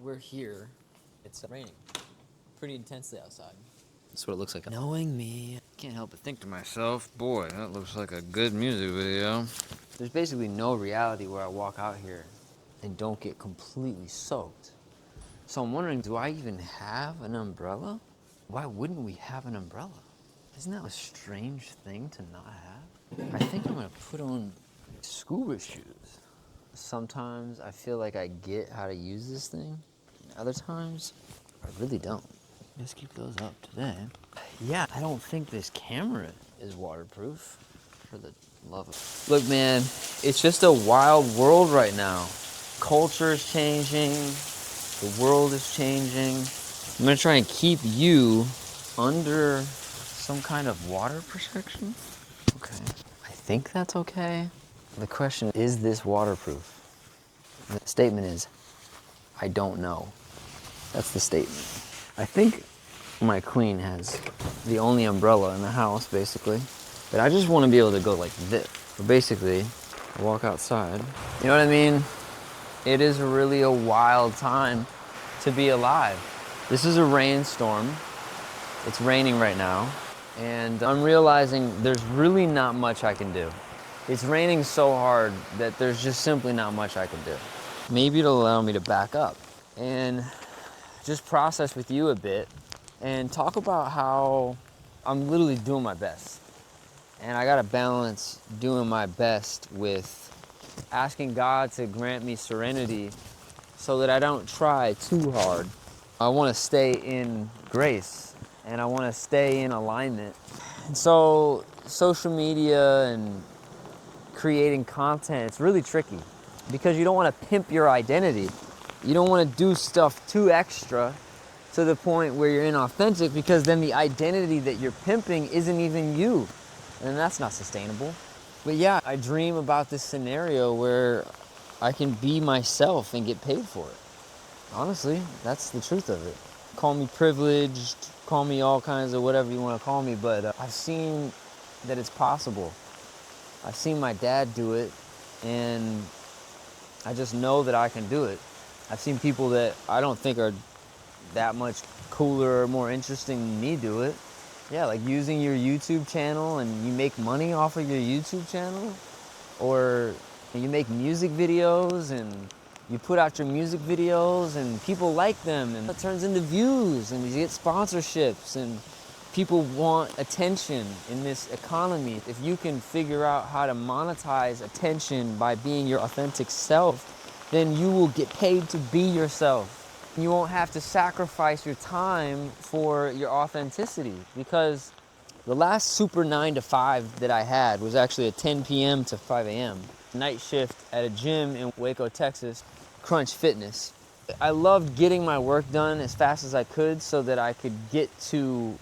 we're here. It's raining pretty intensely outside. That's what it looks like. Knowing me, Can't help but think to myself, boy, that looks like a good music video. there's basically no reality where I walk out here and don't get completely soaked. So I'm wondering, do I even have an umbrella? Why wouldn't we have an umbrella? Isn't that a strange thing to not have? I think I'm gonna put on scuba shoes. Sometimes I feel like I get how to use this thing. Other times, I really don't. Let's keep those up today. Yeah, I don't think this camera is waterproof, for the love of... Look, man, it's just a wild world right now. Culture is changing. The world is changing. I'm gonna try and keep you under some kind of water protection. Okay, I think that's okay. The question is this waterproof? The statement is, I don't know. That's the statement. I think my queen has the only umbrella in the house, basically. But I just want to be able to go like this. So basically, I walk outside. You know what I mean? It is really a wild time to be alive. This is a rainstorm. It's raining right now. And I'm realizing there's really not much I can do. It's raining so hard that there's just simply not much I can do. Maybe it'll allow me to back up and just process with you a bit and talk about how I'm literally doing my best. And I gotta balance doing my best with asking God to grant me serenity so that I don't try too hard. I wanna stay in grace and I wanna stay in alignment. And so social media and creating content, it's really tricky because you don't wanna pimp your identity. You don't wanna do stuff too extra to the point where you're inauthentic, because then the identity that you're pimping isn't even you. And that's not sustainable. But yeah, I dream about this scenario where I can be myself and get paid for it. Honestly, that's the truth of it. Call me privileged, call me all kinds of whatever you want to call me, but I've seen that it's possible. I've seen my dad do it, and I just know that I can do it. I've seen people that I don't think are that much cooler or more interesting than me do it. Yeah, like using your YouTube channel and you make money off of your YouTube channel, or you make music videos and you put out your music videos and people like them and it turns into views and you get sponsorships and people want attention in this economy. If you can figure out how to monetize attention by being your authentic self, then you will get paid to be yourself. You won't have to sacrifice your time for your authenticity, because the last super 9 to 5 that I had was actually a 10 p.m. to 5 a.m. night shift at a gym in Waco, Texas, Crunch Fitness. I loved getting my work done as fast as I could so that I could get to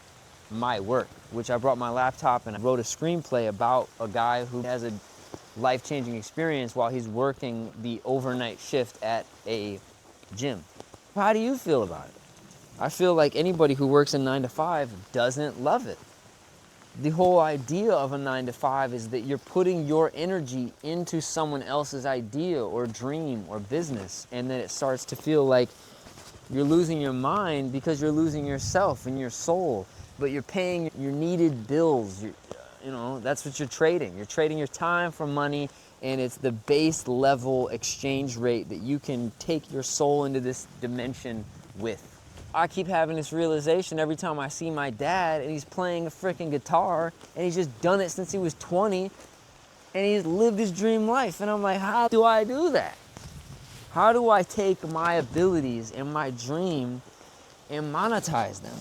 my work, which I brought my laptop and I wrote a screenplay about a guy who has a life-changing experience while he's working the overnight shift at a gym. How do you feel about it? I feel like anybody who works a 9 to 5 doesn't love it. The whole idea of a 9 to 5 is that you're putting your energy into someone else's idea or dream or business, and then it starts to feel like you're losing your mind because you're losing yourself and your soul, but you're paying your needed bills. You know, that's what you're trading. You're trading your time for money, and it's the base level exchange rate that you can take your soul into this dimension with. I keep having this realization every time I see my dad and he's playing a freaking guitar and he's just done it since he was 20 and he's lived his dream life. And I'm like, how do I do that? How do I take my abilities and my dream and monetize them?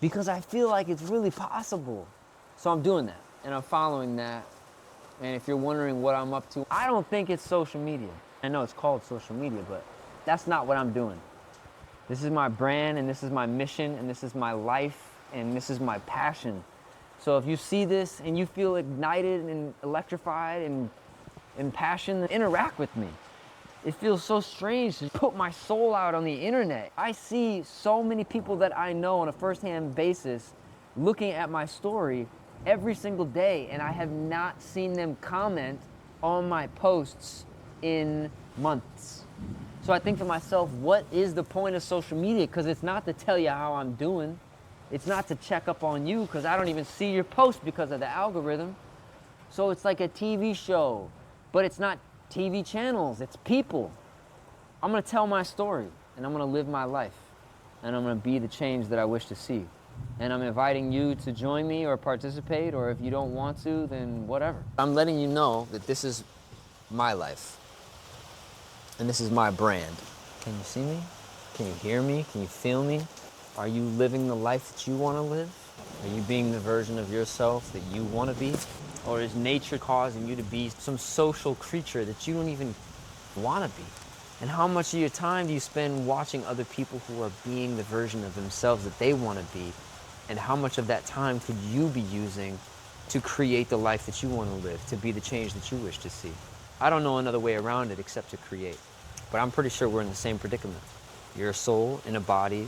Because I feel like it's really possible. So I'm doing that and I'm following that. And if you're wondering what I'm up to, I don't think it's social media. I know it's called social media, but that's not what I'm doing. This is my brand, and this is my mission, and this is my life, and this is my passion. So if you see this and you feel ignited and electrified and passion, then interact with me. It feels so strange to put my soul out on the internet. I see so many people that I know on a first-hand basis looking at my story every single day, and I have not seen them comment on my posts in months. So I think to myself, what is the point of social media? Because it's not to tell you how I'm doing. It's not to check up on you, because I don't even see your post because of the algorithm. So it's like a TV show, but it's not TV channels, it's people. I'm gonna tell my story, and I'm gonna live my life, and I'm gonna be the change that I wish to see. And I'm inviting you to join me or participate, or if you don't want to, then whatever. I'm letting you know that this is my life, and this is my brand. Can you see me? Can you hear me? Can you feel me? Are you living the life that you wanna live? Are you being the version of yourself that you wanna be? Or is nature causing you to be some social creature that you don't even wanna be? And how much of your time do you spend watching other people who are being the version of themselves that they wanna be? And how much of that time could you be using to create the life that you wanna live, to be the change that you wish to see? I don't know another way around it except to create. But I'm pretty sure we're in the same predicament. You're a soul in a body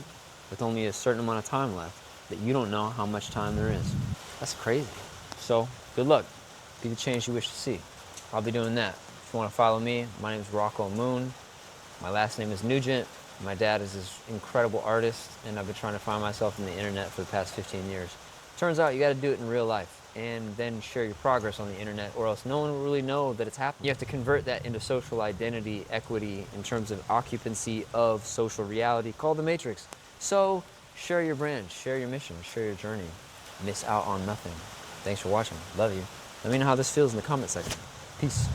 with only a certain amount of time left that you don't know how much time there is. That's crazy. So, good luck. Be the change you wish to see. I'll be doing that. If you want to follow me, my name is Rocco Moon. My last name is Nugent. My dad is this incredible artist, and I've been trying to find myself in the internet for the past 15 years. Turns out you got to do it in real life and then share your progress on the internet, or else no one will really know that it's happening. You have to convert that into social identity, equity, in terms of occupancy of social reality called the Matrix. So share your brand, share your mission, share your journey. Miss out on nothing. Thanks for watching. Love you. Let me know how this feels in the comment section. Peace.